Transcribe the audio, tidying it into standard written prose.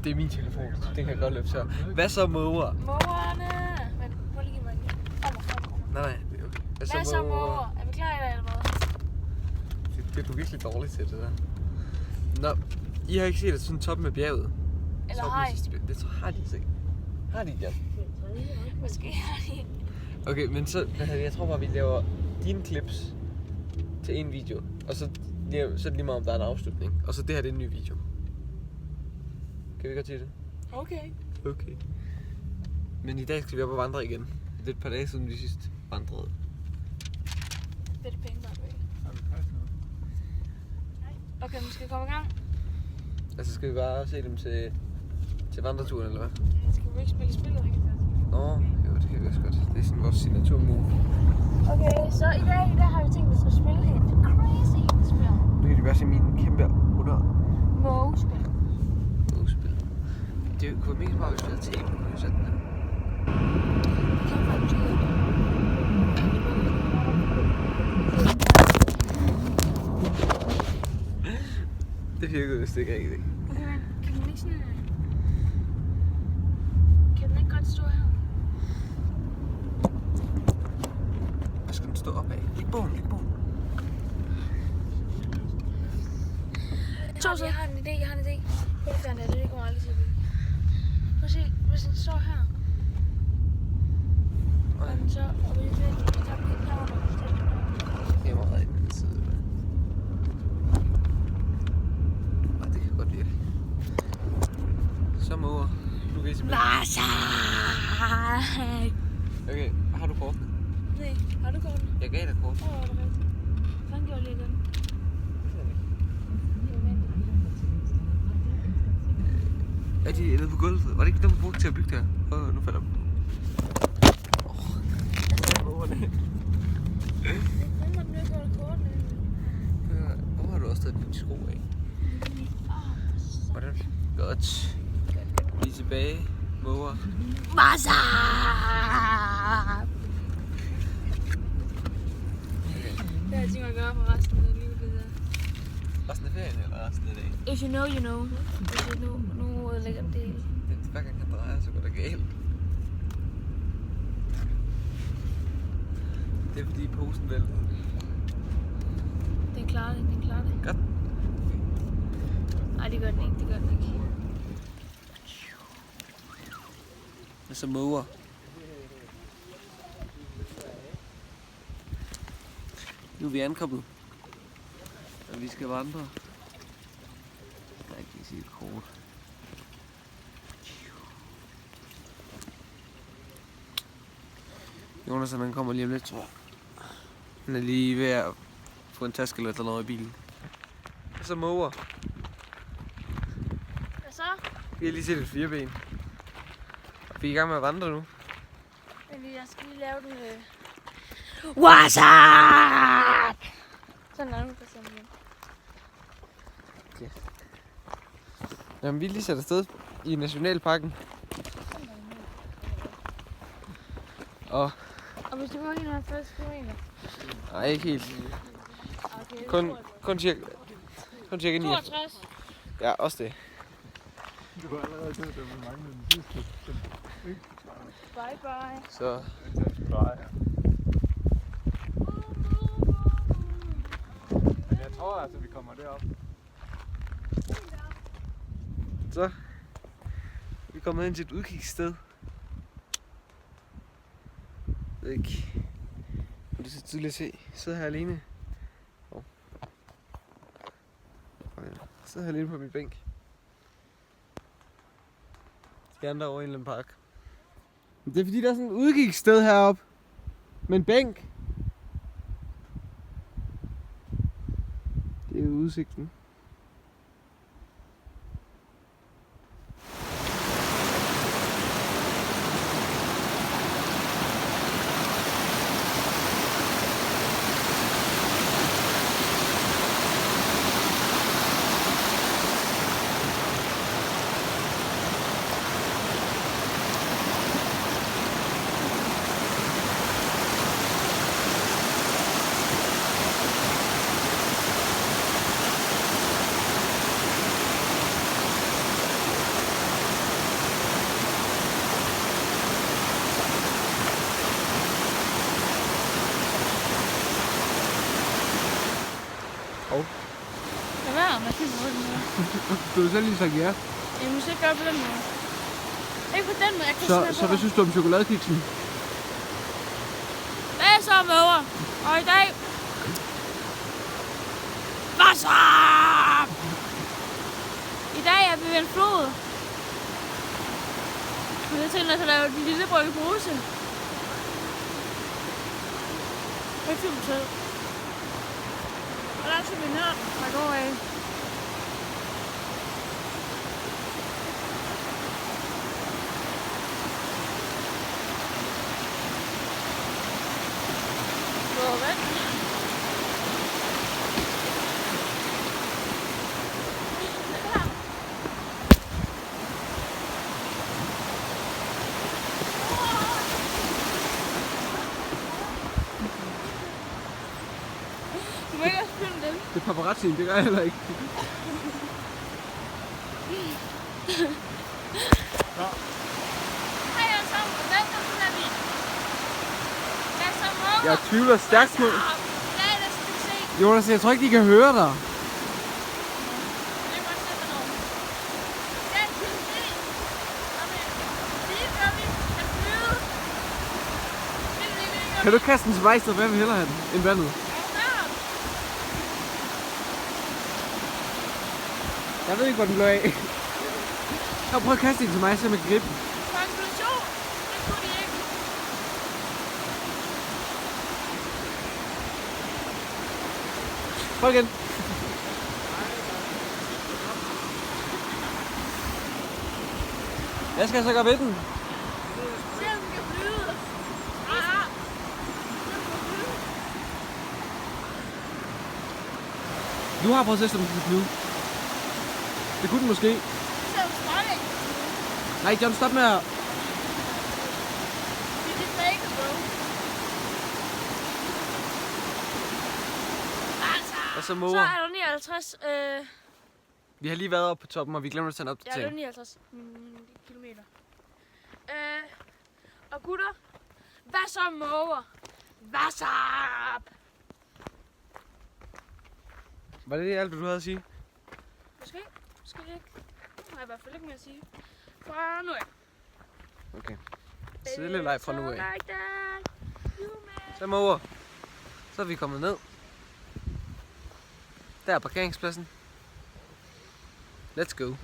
Det er min telefon. Den kan godt løbe tør. Hvad så måger? Mågerne! Men prøv lige at give mig lige. Nej, det er okay. Hvad så måger? Er vi klar i dag eller hvad? Det er du virkelig dårlig til, det der. Nå, I har ikke set det sådan toppen af bjerget? Eller har I? Det tror har de ikke. Har de, ja? Måske har de. Okay, men så, jeg tror bare, vi laver dine clips til en video. Og så er det lige meget, om der er en afslutning. Og så det her, det er en ny video. Kan vi godt sige det? Okay. Okay. Men i dag skal vi op og vandre igen. Det er et par dage siden, vi sidst vandrede. Det er det penge, der er væk. Okay, nu skal vi komme i gang. Altså, skal vi bare se dem til vandreturen, eller hvad? Skal vi ikke spille spillet, ikke? Nå, jo, det kan vi også godt. Det er sådan vores signaturmove. Okay, så i dag har vi tænkt os at spille et crazy spil. Nu kan de bare se min kæmpe under. Mågespil. Mågespil. Det kunne være mest meget, hvis vi havde tape på sådan der. Det kan faktisk ikke. Det virkede vist ikke rigtigt. Okay, men kan den ikke sådan... Kan den ikke godt stå her? Hvad skal den stå op af? Læg bogen, læg bogen. Jeg har en idé, Prøv at fjerne det kommer aldrig til at blive. Prøv at se, hvis den står her. Og den så, og vi tager den herovre. Jeg må redde den side. Nej, det kan godt virke. Så måger. Nu kan I se med. Okay, har du kort? Nej, har du korten? Jeg gav dig kort. Åh, det er rigtigt. Hvordan gjorde lige den? Er de nede på gulvet? Var det ikke dem, vi brugte til at bygge der? Nu falder den. Hvem var den ikke gjort korten? Hvor har du også taget dine sko af? Hvordan? Godt. Vi er tilbage. Måger. Masa! Det har jeg tænkt mig at gøre for resten af livet, det der. Resten af ferien eller resten af dagen? If you know, you know. Hvis jeg nu lægger det hele. Hver gang han drejer, så går det galt. Det er fordi posen væltede. Den klarer det, Godt. Nej, det gør den ikke, Det er så måger. Nu er vi ankommet. Og vi skal vandre. Jeg kan ikke se et kort. Jonas han kommer lige om lidt, tror jeg. Han er lige ved at få en taske eller noget i bilen. Og så måger. Hvad så? Vi har lige set et fireben. Vi er i gang med at vandre nu. Men jeg skal lige lave den... What's up? Sådan er den for eksempel. Okay. Jamen, vi er lige sat afsted i Nationalparken. Og hvis du går ind og først kilometer? nej, ikke helt. Okay, Kun cirka 9. 62. Ja, også det. Du var allerede død, da vi manglede den sidste. Bye bye. Så Men jeg tror altså, vi kommer derop. Så vi er kommet ind til et udkigssted. Jeg ved ikke. Det er så tydeligt at se. Jeg sidder her alene. Jeg sidder her alene på min bænk. De andre over i en eller anden park. Det er fordi der er sådan et udkigssted heroppe. Med en bænk. Det er udsigten. film på den måde. Du har selv lige sagt ja. Jeg må ikke gøre på den måde. Ikke på den måde, jeg kan Så hvad synes du om chokoladekiksen? Hvad er så møver? Og i dag... Hvad så? I dag er vi ved en flod. Men jeg tænker, at jeg lave en lille brygge pose. Det er fint til. Og der er så min her, der går af. Hvor vand. Du må ikke også filme dem. Det er paparazzien, det gør jeg heller ikke. Hej alle sammen, og velkommen til Navi. Jeg er så måger. Jeg tvivler stærkt på. Ja, lad os se. Jonas, jeg tror ikke, de kan høre dig. Det er godt sætte noget. Ja, det er det. Lige før vi kan flyve. Kan du ikke kaste den til vej, så vil hellere have den end vandet? Jeg ved ikke, hvor den blev af. Jeg prøver at kaste den til mig, så jeg kan gribe den. Konklusion. Det kunne de ikke. Prøv igen. Hvad skal jeg så gøre ved den? Se om den kan flyve. Ah. Du har prøvet at se, om den kan flyve. Det kunne den måske. Se om strømmen. Nej, John, stop med at... Det er fake, bro. Og så Så måger. er der 59. Vi har lige været oppe på toppen, og vi glemte at sende Ja, det er opdatering. 59 kilometer. Og gutter, hvad så måger? Hvad så? Var det alt, du havde at sige? Måske ikke. Nu har jeg i hvert fald ikke mere at sige. Fra nu af. Okay. Stille leg fra nu af. Like that. Så måger. Så er vi kommet ned. Der er parkeringspladsen. Let's go.